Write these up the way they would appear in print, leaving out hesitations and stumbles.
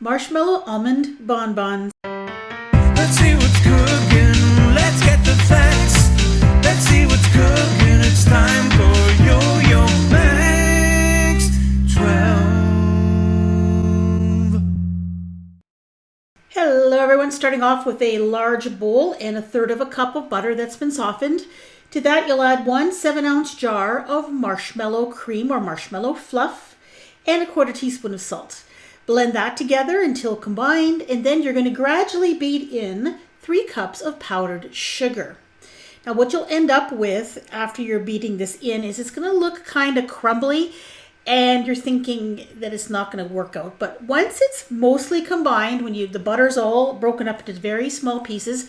Marshmallow Almond BonBons. Let's see what's cooking. Let's get the facts. Let's see what's cooking. It's time for Yo-Yo Max 12. Hello everyone, starting off with a large bowl and 1/3 cup of butter that's been softened. To that you'll add 1 7-ounce jar of marshmallow cream or marshmallow fluff and 1/4 teaspoon of salt. Blend that together until combined, and then you're going to gradually beat in 3 cups of powdered sugar. Now what you'll end up with after you're beating this in is it's going to look kind of crumbly and you're thinking that it's not going to work out. But once it's mostly combined, when the butter's all broken up into very small pieces,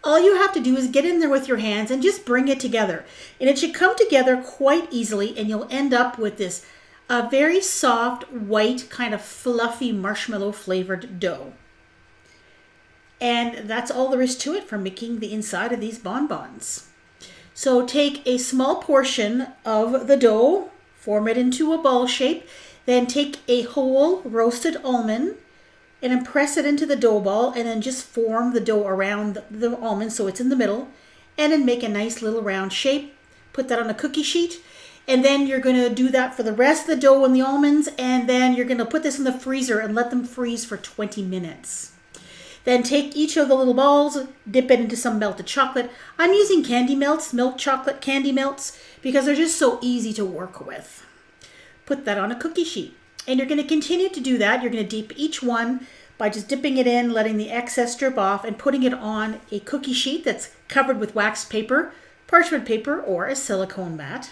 all you have to do is get in there with your hands and just bring it together. And it should come together quite easily, and you'll end up with this a very soft, white, kind of fluffy marshmallow flavored dough. And that's all there is to it for making the inside of these bonbons. So take a small portion of the dough, form it into a ball shape, then take a whole roasted almond and then press it into the dough ball, and then just form the dough around the almond so it's in the middle, and then make a nice little round shape. Put that on a cookie sheet. And then you're going to do that for the rest of the dough and the almonds, and then you're going to put this in the freezer and let them freeze for 20 minutes. Then take each of the little balls, dip it into some melted chocolate. I'm using candy melts, milk chocolate candy melts, because they're just so easy to work with. Put that on a cookie sheet. And you're going to continue to do that. You're going to dip each one by just dipping it in, letting the excess drip off, and putting it on a cookie sheet that's covered with wax paper, parchment paper, or a silicone mat.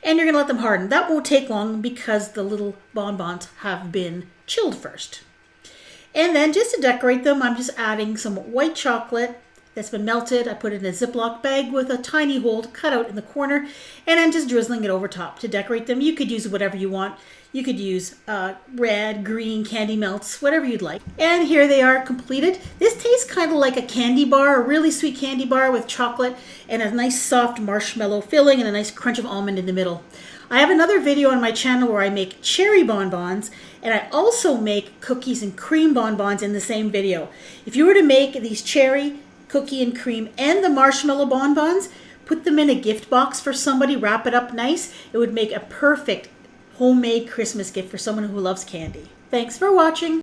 And you're going to let them harden. That won't take long because the little bonbons have been chilled first. And then just to decorate them, I'm just adding some white chocolate that's been melted. I put it in a Ziploc bag with a tiny hole cut out in the corner, and I'm just drizzling it over top to decorate them. You could use whatever you want. You could use red, green candy melts, whatever you'd like. And here they are completed. This tastes kind of like a candy bar, a really sweet candy bar with chocolate and a nice soft marshmallow filling and a nice crunch of almond in the middle. I have another video on my channel where I make cherry bonbons, and I also make cookies and cream bonbons in the same video. If you were to make these cherry, cookie and cream, and the marshmallow bonbons, put them in a gift box for somebody, wrap it up nice, it would make a perfect homemade Christmas gift for someone who loves candy. Thanks for watching.